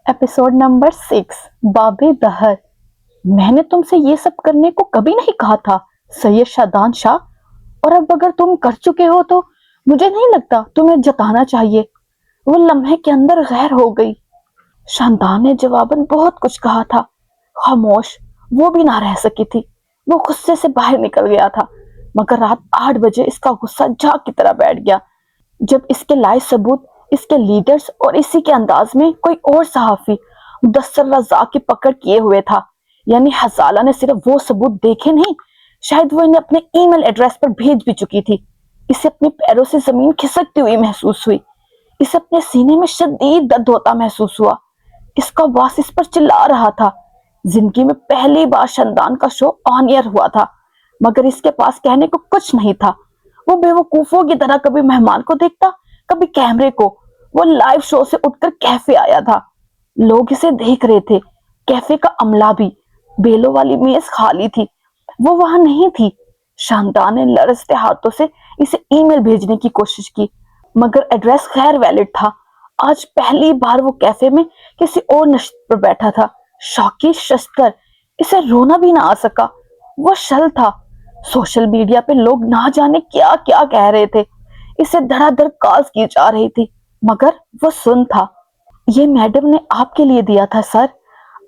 Episode number 6, बाबे दहर। मैंने तुमसे ये सब करने को कभी नहीं कहा था सैयद शादान शाह, और अब अगर तुम कर चुके हो तो मुझे नहीं लगता तुम्हें जताना चाहिए। वो लम्हे के अंदर गैर हो गई। शादान ने जवाबन बहुत कुछ कहा था। खामोश वो भी ना रह सकी थी। वो गुस्से से बाहर निकल गया था, मगर रात 8 बजे इसका गुस्सा झाग की तरह बैठ गया, जब इसके लाए सबूत, इसके लीडर्स और इसी के अंदाज में कोई और सहाफी मुदस्सर रज़ाक की पकड़ किए हुए था। यानी हजाला ने सिर्फ वो सबूत देखे नहीं, शायद वो इन्हें अपने ईमेल एड्रेस पर भेज भी चुकी थी। इसे अपने पैरों से जमीन खिसकती हुई महसूस हुई। इसे अपने सीने में शदीद दर्द होता महसूस हुआ। इसका बॉस इस पर चिल्ला रहा था। जिंदगी में पहली बार शादान का शो ऑन एयर हुआ था, मगर इसके पास कहने को कुछ नहीं था। वो बेवकूफों की तरह कभी मेहमान को देखता, कभी कैमरे को। वो लाइव शो से उठकर कैफे आया था। लोग इसे देख रहे थे। कैफे का अमला भी। बेलों वाली मेज खाली थी। वो वहां नहीं थी। शादान ने लरजते हाथों से इसे ईमेल भेजने की कोशिश की, मगर एड्रेस गैर वैलिड था। आज पहली बार वो कैफे में किसी और नशत पर बैठा था। शौकी शस्तर। इसे रोना भी ना आ सका। वो शल था। सोशल मीडिया पे लोग ना जाने क्या क्या कह रहे थे। इसे धड़ाधड़ कॉल्स की जा रही थी, मगर वो सुन था। ये मैडम ने आपके लिए दिया था सर।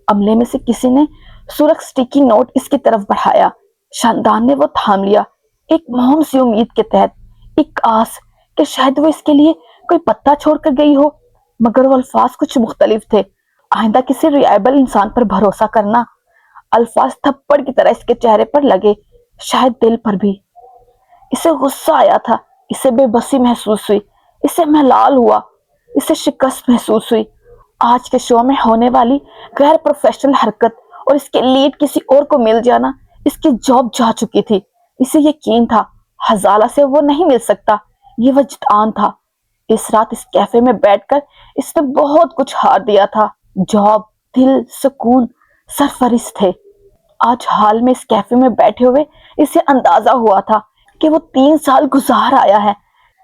अमले में से किसी ने सुरख स्टिकी नोट इसकी तरफ बढ़ाया। शादान ने वो थाम लिया, एक मोहम सी उम्मीद के तहत, एक आस कि शायद वो इसके लिए कोई पत्ता छोड़कर गई हो। मगर वो अल्फाज कुछ मुख्तलिफ थे। आइंदा किसी रिलायबल इंसान पर भरोसा करना। अल्फाज थप्पड़ की तरह इसके चेहरे पर लगे, शायद दिल पर भी। इसे गुस्सा आया था। इसे बेबसी महसूस हुई। इसे मलाल हुआ। इसे शिकस्त महसूस हुई। आज के शो में होने वाली गैर प्रोफेशनल हरकत और इसके लीड किसी और को मिल जाना, इसकी जॉब जा चुकी थी। इसे यकीन था हजाला से वो नहीं मिल सकता। ये वजदान था। इस रात इस कैफे में बैठकर इसने बहुत कुछ हार दिया था। जॉब, दिल, सुकून, सरफरिश थे। आज हाल में इस कैफे में बैठे हुए इसे अंदाजा हुआ था कि वो 3 साल गुजार आया है।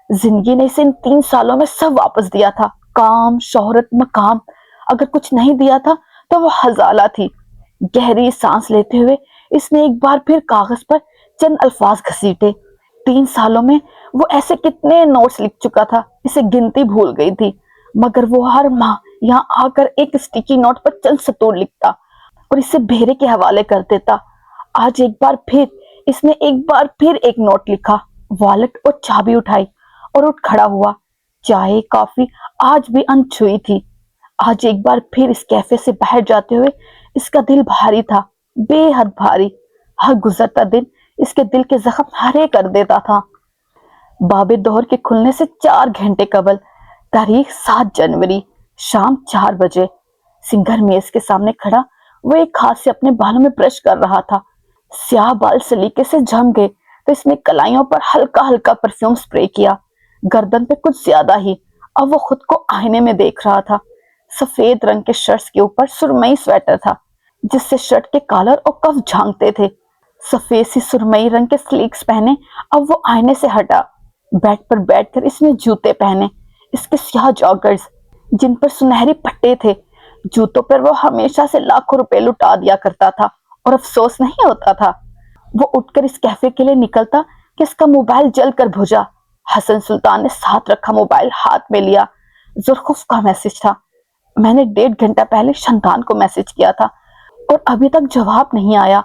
जिंदगी ने इसे इन 3 सालों में सब वापस दिया था। काम, शोहरत, मकाम। अगर कुछ नहीं दिया था तो वो हजाला थी। गहरी सांस लेते हुए इसने एक बार फिर कागज पर चंद अल्फाज घसीटे। 3 सालों में वो ऐसे कितने नोट्स लिख चुका था, इसे गिनती भूल गई थी। मगर वो हर माह यहाँ आकर एक स्टिकी नोट पर चंद सतूर लिखता और इसे भेरे के हवाले कर देता। आज एक बार फिर इसने एक नोट लिखा, वॉलेट और चाबी उठाई और उठ खड़ा हुआ। चाय, कॉफी आज भी अनछुई थी। आज एक बार फिर इस कैफे से बाहर जाते हुए इसका दिल भारी था, बेहद भारी। हर गुजरता दिन इसके दिल के जख्म हरे कर देता था। बाबे दोहर के खुलने से 4 घंटे कबल, तारीख 7 जनवरी, शाम 4 बजे, सिंगर मेज के सामने खड़ा वो एक हाथ से अपने बालों में ब्रश कर रहा था। स्याह बाल सलीके से जम गए तो इसने कलाइयों पर हल्का हल्का परफ्यूम स्प्रे किया, गर्दन पे कुछ ज्यादा ही। अब वो खुद को आईने में देख रहा था। सफेद रंग के शर्ट्स के ऊपर सुरमई स्वेटर था, जिससे शर्ट के कॉलर और कफ झांकते थे। सफेद सी सुरमई रंग के स्लीक्स पहने अब वो आईने से हटा। बेड पर बैठकर इसने जूते पहने, इसके स्याह जॉगर्स, जिन पर सुनहरे पट्टे थे। जूतों पर वो हमेशा से लाखों रुपए लुटा दिया करता था और अफसोस नहीं होता था। वो उठकर इस कैफे के लिए निकलता कि इसका मोबाइल जलकर बुझा। हसन सुल्तान ने साथ रखा मोबाइल हाथ में लिया। जुल्खुफ का मैसेज था। मैंने 1.5 घंटा पहले शादान को मैसेज किया था और अभी तक जवाब नहीं आया।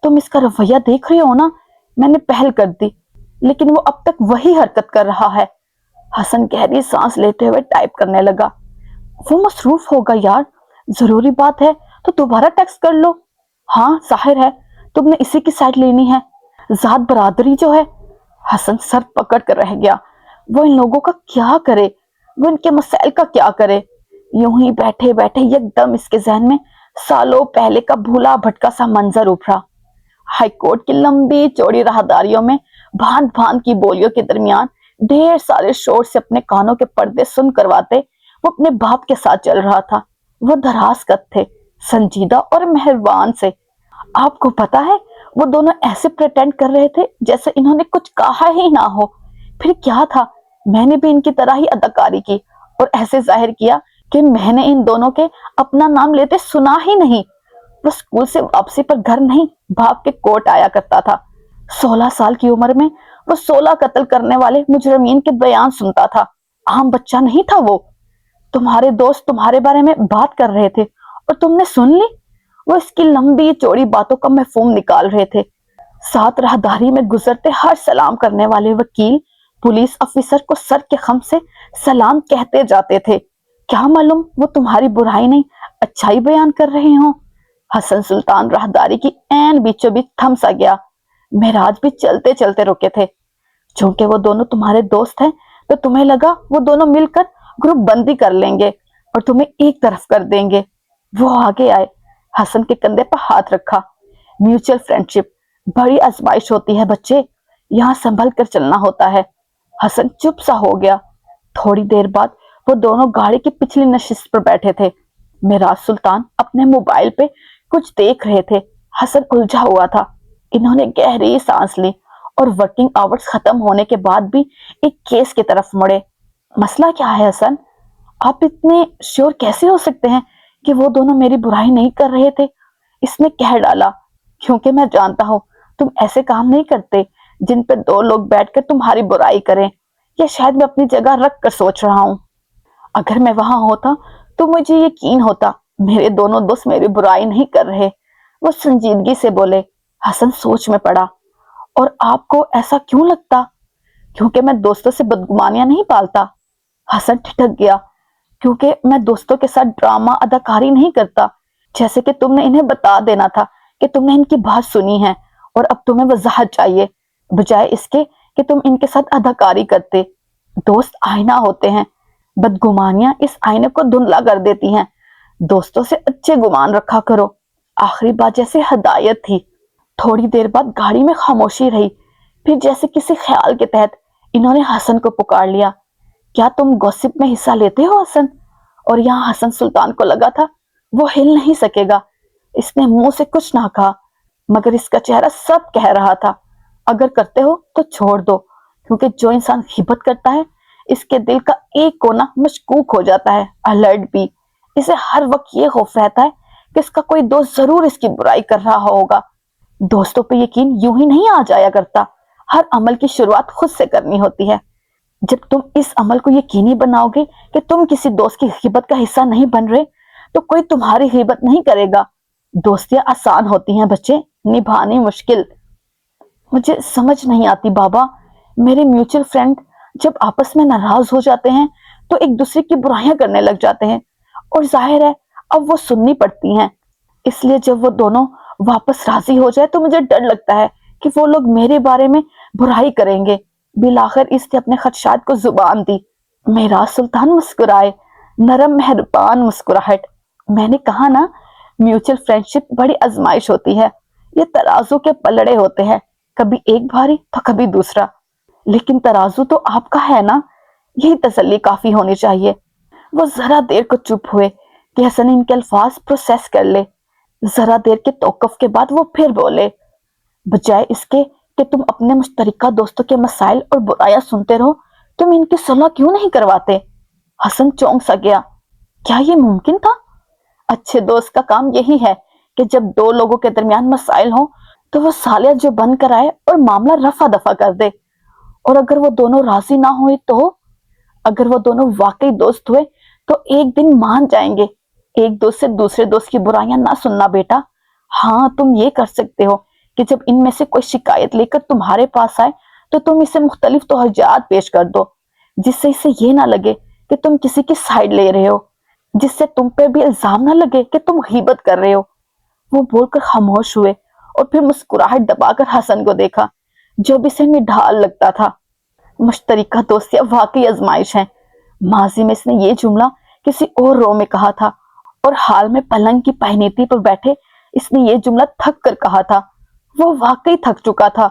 तुम इसका रवैया देख रहे हो ना? मैंने पहल कर दी, लेकिन वो अब तक वही हरकत कर रहा है। हसन गहरी सांस लेते हुए टाइप करने लगा। वो मसरूफ होगा यार, जरूरी बात है तो दोबारा टेक्स्ट कर लो। हाँ जाहिर है तुमने इसी की साइड लेनी है, जात बरादरी जो है। हसन सर पकड़ कर रह गया। वो इन लोगों का क्या करे, वो इनके मसाइल का क्या करे। यूं ही बैठे बैठे एकदम इसके जहन में सालों पहले का भूला भटका सा मंजर उभरा। हाईकोर्ट की लंबी चौड़ी राहदारियों में भांत भांत की बोलियों के दरमियान ढेर सारे शोर से अपने कानों के पर्दे सुन करवाते वो अपने बाप के साथ चल रहा था। वो दराजकद थे, संजीदा और मेहरबान से। आपको पता है वो दोनों ऐसे प्रिटेंड कर रहे थे जैसे इन्होंने कुछ कहा ही ना हो। फिर क्या था, मैंने भी इनकी तरह ही अदाकारी की और ऐसे जाहिर किया کہ میں نے ان دونوں کے اپنا نام لیتے سنا ہی نہیں۔ وہ اسکول سے واپسی پر گھر نہیں بھاگ کے کوٹ آیا کرتا تھا۔ 16 سال کی عمر میں وہ 16 قتل کرنے والے مجرمین کے بیان سنتا تھا۔ عام بچہ نہیں تھا وہ۔ تمہارے دوست تمہارے بارے میں بات کر رہے تھے اور تم نے سن لی۔ وہ اس کی لمبی چوڑی باتوں کا مفہوم نکال رہے تھے۔ ساتھ راہداری میں گزرتے ہر سلام کرنے والے وکیل پولیس افیسر کو سر کے خم سے سلام کہتے جاتے تھے۔ کیا معلوم وہ تمہاری برائی نہیں اچھائی بیان کر رہے ہوں۔ حسن سلطان راہداری کی عین بیچوں بیچ تھم سا گیا۔ مہراج بھی چلتے چلتے رکے تھے۔ چونکہ وہ دونوں تمہارے دوست ہیں تو تمہیں لگا وہ دونوں مل کر گروپ بندی کر لیں گے اور تمہیں ایک طرف کر دیں گے۔ وہ آگے آئے، حسن کے کندھے پر ہاتھ رکھا۔ میوچل فرینڈشپ بڑی آزمائش ہوتی ہے بچے، یہاں سنبھل کر چلنا ہوتا ہے۔ حسن چپ سا ہو گیا۔ تھوڑی دیر بعد وہ دونوں گاڑی کی پچھلی نشست پر بیٹھے تھے۔ مہراج سلطان اپنے موبائل پہ کچھ دیکھ رہے تھے۔ حسن الجھا ہوا تھا۔ انہوں نے گہری سانس لی اور ورکنگ آورز ختم ہونے کے بعد بھی ایک کیس کی طرف مڑے۔ مسئلہ کیا ہے حسن؟ آپ اتنے شیور کیسے ہو سکتے ہیں کہ وہ دونوں میری برائی نہیں کر رہے تھے؟ اس نے کہہ ڈالا، کیونکہ میں جانتا ہوں تم ایسے کام نہیں کرتے جن پہ دو لوگ بیٹھ کر تمہاری برائی کریں۔ یا شاید میں اپنی جگہ رکھ کر سوچ رہا ہوں۔ اگر میں وہاں ہوتا تو مجھے یقین ہوتا میرے دونوں دوست میری برائی نہیں کر رہے۔ وہ سنجیدگی سے بولے۔ حسن سوچ میں پڑا۔ اور آپ کو ایسا کیوں لگتا؟ کیونکہ میں دوستوں سے بدگمانیاں نہیں پالتا۔ حسن ٹھٹک گیا۔ کیونکہ میں دوستوں کے ساتھ ڈرامہ اداکاری نہیں کرتا، جیسے کہ تم نے انہیں بتا دینا تھا کہ تم نے ان کی بات سنی ہے اور اب تمہیں وضاحت چاہیے، بجائے اس کے کہ تم ان کے ساتھ اداکاری کرتے۔ دوست آئینہ ہوتے ہیں، بدگمانیاں اس آئینے کو دھندلا کر دیتی ہیں۔ دوستوں سے اچھے گمان رکھا کرو۔ آخری بات جیسے ہدایت تھی۔ تھوڑی دیر بعد گاڑی میں خاموشی رہی۔ پھر جیسے کسی خیال کے تحت انہوں نے حسن کو پکار لیا۔ کیا تم گوسپ میں حصہ لیتے ہو حسن؟ اور یہاں حسن سلطان کو لگا تھا وہ ہل نہیں سکے گا۔ اس نے منہ سے کچھ نہ کہا، مگر اس کا چہرہ سب کہہ رہا تھا۔ اگر کرتے ہو تو چھوڑ دو، کیونکہ جو انسان غیبت کرتا ہے اس کے دل کا ایک کونا مشکوک ہو جاتا ہے، الرٹ بھی۔ اسے ہر وقت یہ خوف رہتا ہے کہ اس کا کوئی دوست ضرور اس کی برائی کر رہا ہوگا۔ دوستوں پہ یقین یوں ہی نہیں آ جایا کرتا۔ ہر عمل کی شروعات خود سے کرنی ہوتی ہے۔ جب تم اس عمل کو یقینی بناؤ گے کہ تم کسی دوست کی غیبت کا حصہ نہیں بن رہے تو کوئی تمہاری غیبت نہیں کرے گا۔ دوستیاں آسان ہوتی ہیں بچے، نبھانی مشکل۔ مجھے سمجھ نہیں آتی بابا، میرے میوچل فرینڈ جب آپس میں ناراض ہو جاتے ہیں تو ایک دوسرے کی برائیاں کرنے لگ جاتے ہیں، اور ظاہر ہے اب وہ سننی پڑتی ہیں۔ اس لیے جب وہ دونوں واپس راضی ہو جائے تو مجھے ڈر لگتا ہے کہ وہ لوگ میرے بارے میں برائی کریں گے۔ بالآخر اس نے اپنے خدشات کو زبان دی۔ مہراج سلطان مسکرائے، نرم مہربان مسکراہٹ۔ میں نے کہا نا، میوچل فرینڈشپ بڑی آزمائش ہوتی ہے۔ یہ ترازو کے پلڑے ہوتے ہیں، کبھی ایک بھاری تو کبھی دوسرا۔ لیکن ترازو تو آپ کا ہے نا، یہی تسلی کافی ہونی چاہیے۔ وہ ذرا دیر کو چپ ہوئے کہ حسن ان کے الفاظ پروسیس کر لے۔ ذرا دیر کے توقف کے بعد وہ پھر بولے، بجائے اس کے کہ تم اپنے مشترکہ دوستوں کے مسائل اور برائیاں سنتے رہو، تم ان کی صلح کیوں نہیں کرواتے؟ حسن چونک سا گیا۔ کیا یہ ممکن تھا؟ اچھے دوست کا کام یہی ہے کہ جب دو لوگوں کے درمیان مسائل ہوں تو وہ صالح جو بن کر آئے اور معاملہ رفع دفع کر دے۔ اور اگر وہ دونوں راضی نہ ہوئے تو؟ اگر وہ دونوں واقعی دوست ہوئے تو ایک دن مان جائیں گے۔ ایک دوست سے دوسرے دوست کی برائیاں نہ سننا بیٹا۔ ہاں تم یہ کر سکتے ہو کہ جب ان میں سے کوئی شکایت لے کر تمہارے پاس آئے تو تم اسے مختلف توجہات پیش کر دو، جس سے اسے یہ نہ لگے کہ تم کسی کی سائیڈ لے رہے ہو، جس سے تم پہ بھی الزام نہ لگے کہ تم غیبت کر رہے ہو۔ وہ بول کر خاموش ہوئے اور پھر مسکراہٹ دبا کر حسن کو دیکھا جو بھی اسے نڈھال لگتا تھا۔ مشترکہ دوستیاں واقعی آزمائش ہیں۔ ماضی میں اس نے یہ جملہ کسی اور رو میں کہا تھا، اور حال میں پلنگ کی پہنیتی پر بیٹھے اس نے یہ جملہ تھک کر کہا تھا۔ وہ واقعی تھک چکا تھا۔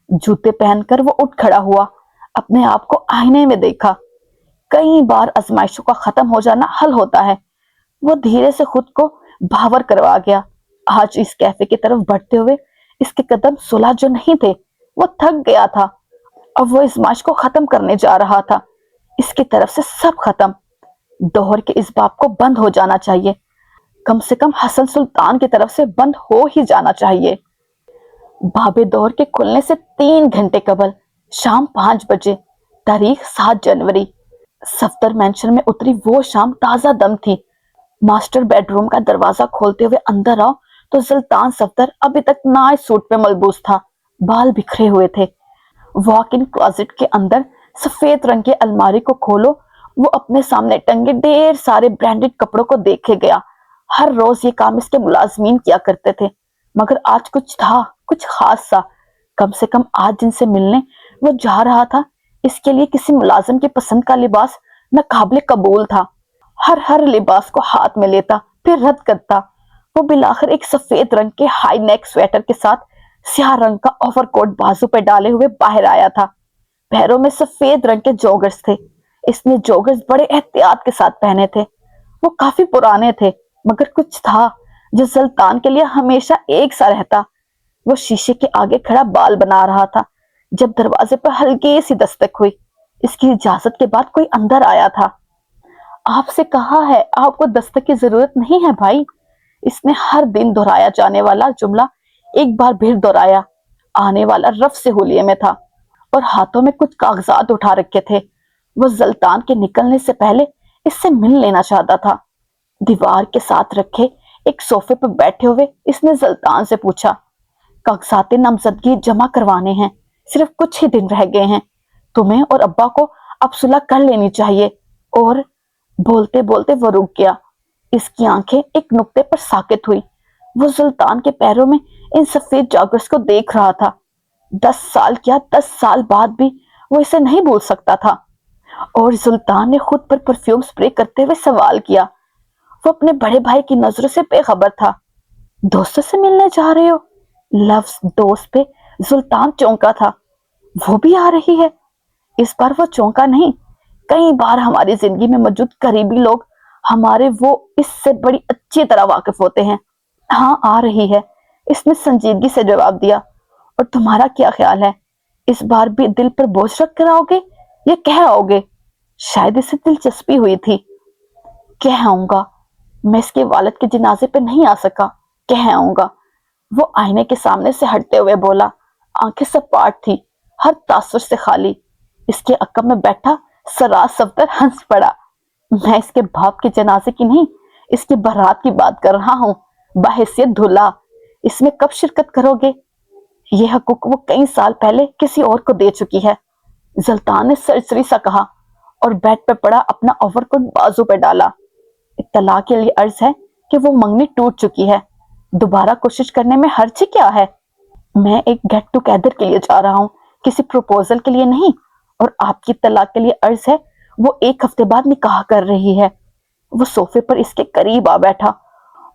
جوتے پہن کر وہ اٹھ کھڑا ہوا، اپنے آپ کو آئینے میں دیکھا۔ کئی بار آزمائشوں کا ختم ہو جانا حل ہوتا ہے۔ وہ دھیرے سے خود کو بھاور کروا گیا۔ آج اس کیفے کی طرف بڑھتے ہوئے اس کے قدم سلا جو نہیں تھے، وہ تھک گیا تھا۔ اب وہ آزمائش کو ختم کرنے جا رہا تھا۔ اس کی طرف سے سب ختم۔ दोहर के इस बाप को बंद हो जाना चाहिए, कम से कम हसन सुल्तान की तरफ से बंद हो ही जाना चाहिए। बाबे दौर के खुलने से 3 घंटे कबल शाम 5 बजे, तारीख 7 जनवरी, सफदर मेंशन में उतरी वो शाम ताजा दम थी। मास्टर बेडरूम का दरवाजा खोलते हुए अंदर आओ तो सुल्तान सफदर अभी तक नाइट सूट पे मलबूस था, बाल बिखरे हुए थे। वॉक इन क्लोजेट के अंदर सफेद रंग के अलमारी को खोलो, वो अपने सामने टंगे ढेर सारे ब्रांडेड कपड़ों को देखे गया। हर रोज ये काम इसके मुलाजमीन किया करते थे, मगर आज कुछ था, कुछ खास सा। कम से कम आज जिनसे मिलने वो जा रहा था, इसके लिए किसी मुलाजिम की पसंद का लिबास नाकाबिले कबूल था। हर हर लिबास को हाथ में लेता, फिर रद्द करता। वो बिलाखिर एक सफेद रंग के हाई नेक स्वेटर के साथ स्याह रंग का ओवरकोट बाजू पे डाले हुए बाहर आया था। पैरों में सफेद रंग के जॉगर्स थे। इसने जॉगर्स बड़े एहतियात के साथ पहने थे। वो काफी पुराने थे, मगर कुछ था जो सुल्तान के लिए हमेशा एक सा रहता। वो शीशे के आगे खड़ा बाल बना रहा था जब दरवाजे पर हल्की सी दस्तक हुई। इसकी इजाजत के बाद कोई अंदर आया था। आपसे कहा है, आपको दस्तक की जरूरत नहीं है भाई। इसने हर दिन दोहराया जाने वाला जुमला एक बार फिर दोहराया। आने वाला रफ से होलिये में था और हाथों में कुछ कागजात उठा रखे थे। वो सुल्तान के निकलने से पहले इससे मिल लेना चाहता था। दीवार के साथ रखे एक सोफे पर बैठे हुए इसने सुल्तान से पूछा, कागजात नामजदगी जमा करवाने हैं, सिर्फ कुछ ही दिन रह गए हैं। तुम्हें और अब्बा को अब सुलह कर लेनी चाहिए। और बोलते बोलते वो रुक गया। इसकी आंखें एक नुक्ते पर साकित हुई। वो सुल्तान के पैरों में इन सफेद जॉगर्स को देख रहा था। 10 साल क्या 10 साल बाद भी वो इसे नहीं भूल सकता था। और सुल्तान ने खुद पर परफ्यूम स्प्रे करते हुए सवाल किया। वो अपने बड़े भाई की नजरों से बेखबर था। दोस्तों से मिलने जा रहे हो? लफ्ज दोस्त पे सुल्तान चौंका था। वो भी आ रही है? इस बार वो चौंका नहीं। कई बार हमारी जिंदगी में मौजूद करीबी लोग हमारे वो इससे बड़ी अच्छी तरह वाकिफ होते हैं। हाँ, आ रही है, इसने संजीदगी से जवाब दिया। और तुम्हारा क्या ख्याल है, इस बार भी दिल पर बोझ रख कर आओगे या कह आओगे? शायद इसे दिलचस्पी हुई थी। कह आऊंगा, मैं इसके वालिद के जनाजे पे नहीं आ सका, कह आऊंगा। वो आईने के सामने से हटते हुए बोला। आंखें सपाट थी, हर तासुर से खाली। इसके अकब में बैठा सराज सफदर हंस पड़ा। मैं इसके बाप के जनाजे की नहीं, इसकी बारात की बात कर रहा हूँ, बाहिसियत दूल्हा। इसमें कब शिरकत करोगे? ये हकूक वो कई साल पहले किसी और को दे चुकी है, सुल्तान ने सरसरी सा कहा और बेड पे पड़ा अपना ओवरकोट बाजू पे डाला। इत्तला के लिए अर्ज है कि वो मंगनी टूट चुकी है, दोबारा कोशिश करने में हर्ज क्या है। मैं एक गेट टुगेदर के लिए जा रहा हूँ, किसी प्रपोजल के लिए नहीं। और आपकी तलाक के लिए अर्ज है, वो 1 हफ्ते बाद निकाह कर रही है। वो सोफे पर इसके करीब आ बैठा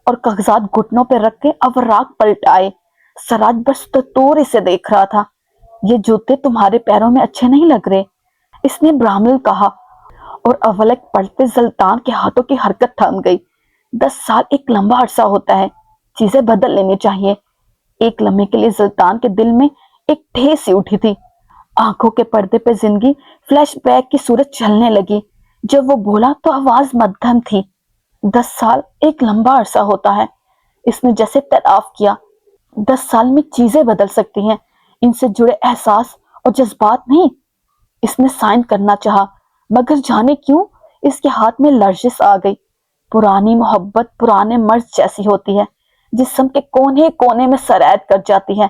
और कागजात घुटनों पर रख के अवराक पलटाए। सराज बस तौर से देख रहा था। ये जूते तुम्हारे पैरों में अच्छे नहीं लग रहे, इसने ब्राह्मण कहा। और अवलक पढ़ते सुल्तान के हाथों की हरकत थम गई। 10 साल एक लंबा अरसा होता है, चीजें बदल लेनी चाहिए। एक लम्हे के लिए सुल्तान के दिल में एक ठेस सी उठी थी। आंखों के पर्दे पे जिंदगी फ्लैशबैक की सूरत चलने लगी। जब वो बोला तो आवाज मध्यम थी। 10 साल एक लंबा अरसा होता है, इसने जैसे तराफ किया। 10 साल में चीजें बदल सकती हैं, इनसे जुड़े एहसास और जज्बात नहीं। इसने साइन करना चाहा, मगर जाने क्यों इसके हाथ में लर्जिश आ गई। पुरानी मोहब्बत पुराने मर्ज जैसी होती है, जिस्म के कोने कोने में सरैत कर जाती है।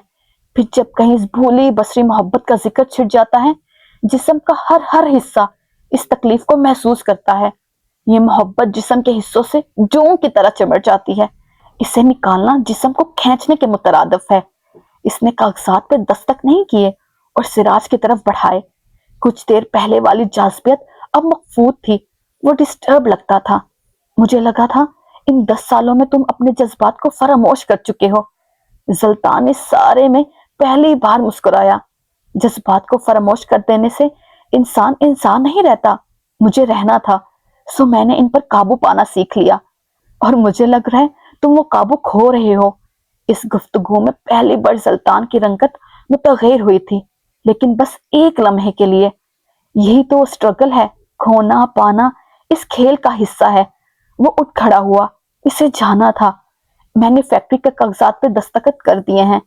फिर जब कहीं इस भूली बसरी मोहब्बत का जिक्र छिड़ जाता है, जिस्म का हर हर हिस्सा इस तकलीफ को महसूस करता है। ये मोहब्बत जिस्म के हिस्सों से जों की तरह चिमट जाती है। इसे निकालना जिस्म को खींचने के मुतरादिफ है। इसने कागजात पे दस्तक नहीं किए और सिराज की तरफ बढ़ाए। कुछ देर पहले वाली जाज़बियत अब मकफूत थी, वो डिस्टर्ब लगता था। मुझे लगा था इन 10 सालों में तुम अपने जज्बात को फरामोश कर चुके हो। सुल्तान इस सारे में पहली बार मुस्कुराया। जज्बात को फरामोश कर देने से इंसान इंसान नहीं रहता। मुझे रहना था, सो मैंने इन पर काबू पाना सीख लिया। और मुझे लग रहा है तुम वो काबू खो रहे हो। इस गुफ्तगू में पहली बार सुल्तान की रंगत मुतगैर हुई थी, लेकिन बस एक लम्हे के लिए। यही तो स्ट्रगल है, खोना पाना, इस खेल का हिस्सा है। वो उठ खड़ा हुआ, इसे जाना था। मैंने फैक्ट्री के कागजात पे दस्तखत कर दिए हैं।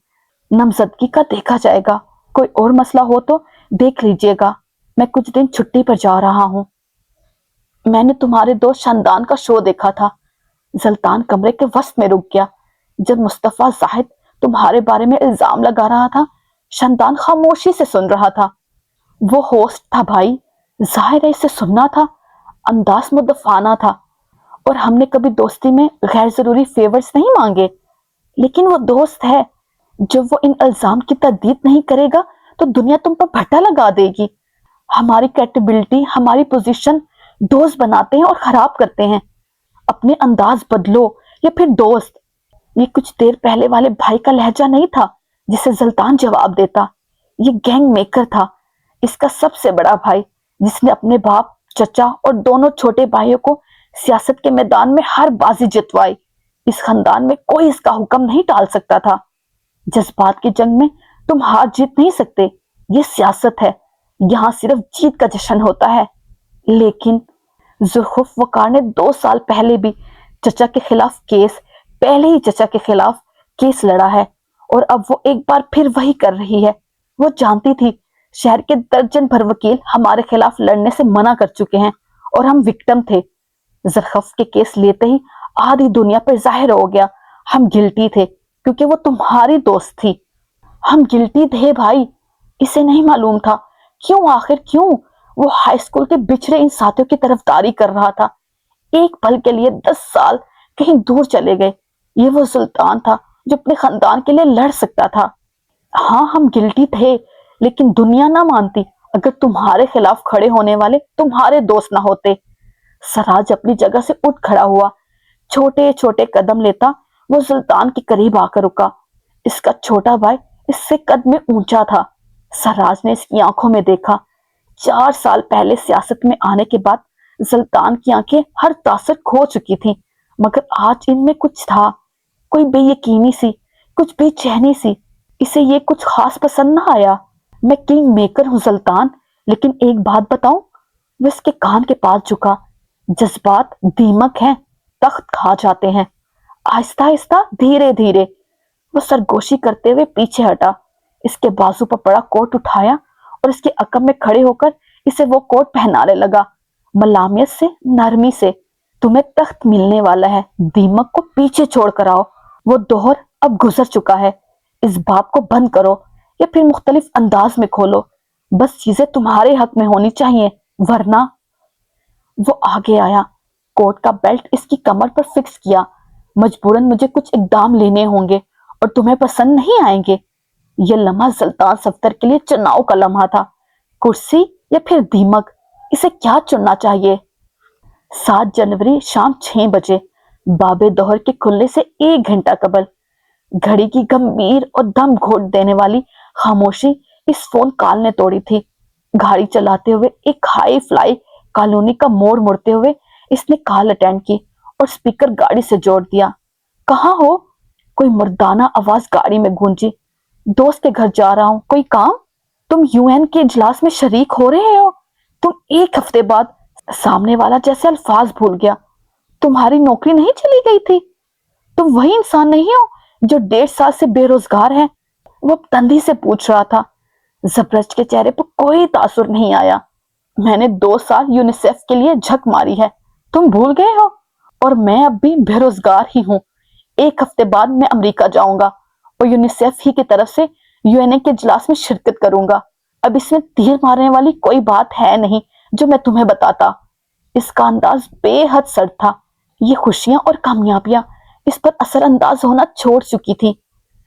नामजदगी का देखा जाएगा, कोई और मसला हो तो देख लीजिएगा। मैं कुछ दिन छुट्टी पर जा रहा हूँ। मैंने तुम्हारे दोस्त शानदान का शो देखा था। जल्तान कमरे के वस्त में रुक गया। जब मुस्तफा जाहिद तुम्हारे बारे में इल्जाम लगा रहा था, शानदान खामोशी से सुन रहा था। वो होस्ट था भाई, जाहिर है इसे सुनना था। अंदाज मुद्दफाना था, और हमने कभी दोस्ती में गैर जरूरी फेवर्स नहीं मांगे। लेकिन वो दोस्त है। जब वो इन इल्जाम की तर्दीद नहीं करेगा तो दुनिया तुम पर भट्टा लगा देगी। हमारी क्रेडिबिलिटी, हमारी पोजीशन दोस्त बनाते हैं और खराब करते हैं। अपने अंदाज बदलो या फिर दोस्त। ये कुछ देर पहले वाले भाई का लहजा नहीं था जिसे जल्तान जवाब देता। ये गैंग मेकर था, इसका सबसे बड़ा भाई, जिसने अपने बाप, चचा और दोनों छोटे भाइयों को सियासत के मैदान में हर बाजी जितवाई। इस खानदान में कोई इसका हुक्म नहीं टाल सकता था। जज्बात की जंग में तुम हार जीत नहीं सकते। ये सियासत है, यहाँ सिर्फ जीत का जश्न होता है। लेकिन जुल्फ़ुफ वकार ने 2 साल पहले भी चचा के खिलाफ केस, पहले ही चचा के खिलाफ केस लड़ा है, और अब वो एक बार फिर वही कर रही है। वो जानती थी शहर के दर्जन भर वकील हमारे खिलाफ लड़ने से मना कर चुके हैं, और हम विक्टिम थे। जुल्फ़ुफ के केस लेते ही आधी दुनिया पर जाहिर हो गया हम गिल्टी थे, क्योंकि वो तुम्हारी दोस्त थी। हम गिल्टी थे भाई, इसे नहीं मालूम था। क्यों, आखिर क्यों? वो हाई स्कूल के बिछड़े इन साथियों की तरफदारी कर रहा था। एक पल के लिए 10 साल कहीं दूर चले गए। ये वो सुल्तान था जो अपने खानदान के लिए लड़ सकता था। हाँ, हम गिल्टी थे, लेकिन दुनिया ना मानती अगर तुम्हारे खिलाफ खड़े होने वाले तुम्हारे दोस्त ना होते। सराज अपनी जगह से उठ खड़ा हुआ, छोटे छोटे कदम लेता वो सुल्तान के करीब आकर रुका। इसका छोटा भाई इससे कद में ऊंचा था। सराज ने इसकी आंखों में देखा। 4 साल पहले सियासत में आने के बाद सुल्तान की आंखें हर तासर खो चुकी थी, मगर आज इनमें कुछ था, कोई बेयकीनी सी, कुछ बेचैनी सी। इसे ये कुछ खास पसंद ना आया। मैं किंग मेकर हूं सुल्तान, लेकिन एक बात बताऊं। वो इसके कान के पास झुका। जज्बात दीमक हैं, तख्त खा जाते हैं। आहिस्ता आहिस्ता, धीरे धीरे वो सरगोशी करते हुए पीछे हटा, इसके बाजू पर पड़ा कोट उठाया और इसके अकब में खड़े होकर इसे वो कोट पहनाने लगा, मलामियत से, नरमी से। तुम्हें तख्त मिलने वाला है, दीमक को पीछे छोड़ कर आओ। वो दौर अब गुजर चुका है। इस बात को बंद करो या फिर मुख्तलिफ अंदाज में खोलो। बस चीजें तुम्हारे हक में होनी चाहिए, वरना। वो आगे आया, कोट का बेल्ट इसकी कमर पर फिक्स किया। मजबूरन मुझे कुछ इकदाम लेने होंगे और तुम्हें पसंद नहीं आएंगे। यह लम्हा सुल्तान सफ्दर के लिए चुनाव का लम्हा था। कुर्सी या फिर दीमक, इसे क्या चुनना चाहिए? 7 जनवरी शाम 6 बजे, बाबे दोहर के खुलने से 1 घंटा कबल। घड़ी की गंभीर और दम घोट देने वाली खामोशी इस फोन कॉल ने तोड़ी थी। गाड़ी चलाते हुए एक हाई फ्लाई कॉलोनी का मोड़ मुड़ते हुए इसने कॉल अटेंड की और स्पीकर गाड़ी से जोड़ दिया। कहाँ हो? कोई मर्दाना आवाज गाड़ी में गूंजी। दोस्त के घर जा रहा हूं, कोई काम? तुम यूएन के इजलास में शरीक हो रहे हो? तुम 1 हफ्ते बाद? सामने वाला जैसे अल्फाज भूल गया। तुम्हारी नौकरी नहीं चली गई थी? तुम वही इंसान नहीं हो जो 1.5 साल से बेरोजगार है? वो तंदी से पूछ रहा था। जबरज के चेहरे पर कोई तासुर नहीं आया। मैंने 2 साल यूनिसेफ के लिए झक मारी है, तुम भूल गए हो? और मैं अब भी बेरोजगार ही हूँ। 1 हफ्ते बाद मैं अमेरिका जाऊंगा और यूनिसेफ ही की तरफ से यूएनए के इजलास में शिरकत करूंगा। अब इसमें तीर मारने वाली कोई बात है नहीं जो मैं तुम्हें बताता। इसका अंदाज बेहद सर्द था। ये खुशियां और कामयाबियां इस पर असरअंदाज होना छोड़ चुकी थी।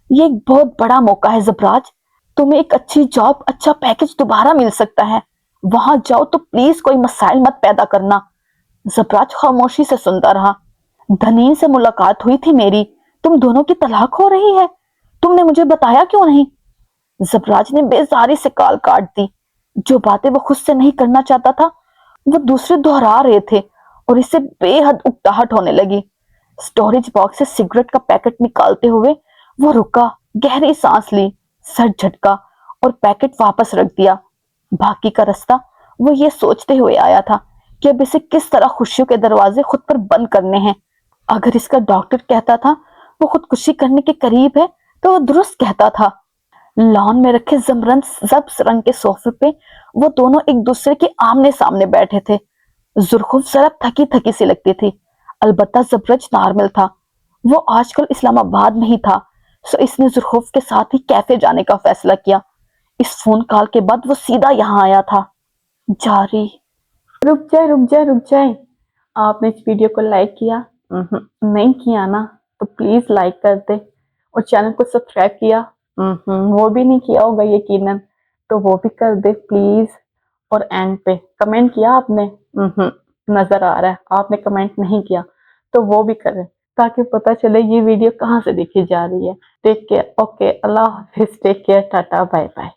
ये एक बहुत बड़ा मौका है जबराज। तुम्हें एक अच्छी जॉब, अच्छा पैकेज दोबारा मिल सकता है। वहां जाओ तो प्लीज कोई मसाइल मत पैदा करना। जबराज खामोशी से सुनता रहा। धनीन से मुलाकात हुई थी मेरी, तुम दोनों की तलाक हो रही है, तुमने मुझे बताया क्यों नहीं? जबराज ने बेजारी से कॉल काट दी। जो बातें वो खुद से नहीं करना चाहता था वो दूसरे दोहरा रहे थे और इससे बेहद उकताहट होने लगी। स्टोरेज बॉक्स से सिगरेट का पैकेट निकालते हुए वो रुका, गहरी सांस ली, सर झटका और पैकेट वापस रख दिया। बाकी का रास्ता वो ये सोचते हुए आया था کہ اب اسے کس طرح خوشیوں کے دروازے خود پر بند کرنے ہیں۔ اگر اس کا ڈاکٹر کہتا تھا وہ خودکشی کرنے کے قریب ہے تو وہ درست کہتا تھا۔ لان میں رکھے زمرن سبز رنگ کے صوفے پہ وہ دونوں ایک دوسرے کے آمنے سامنے بیٹھے تھے۔ زرخوف ذرا تھکی تھکی سی لگتی تھی، البتہ زبرج نارمل تھا۔ وہ آج کل اسلام آباد میں ہی تھا، سو اس نے زرخوف کے ساتھ ہی کیفے جانے کا فیصلہ کیا۔ اس فون کال کے بعد وہ سیدھا یہاں آیا تھا۔ جاری رک جائے آپ نے اس ویڈیو کو لائک کیا؟ نہیں کیا نا تو پلیز لائک کر دے، اور چینل کو سبسکرائب کیا؟ وہ بھی نہیں کیا ہوگا یقیناً، تو وہ بھی کر دے پلیز۔ اور اینڈ پہ کمنٹ کیا آپ نے؟ نظر آ رہا ہے آپ نے کمنٹ نہیں کیا، تو وہ بھی کریں تاکہ پتہ چلے یہ ویڈیو کہاں سے دیکھی جا رہی ہے۔ ٹیک کیئر، اوکے، اللہ حافظ، take care, tata, bye bye.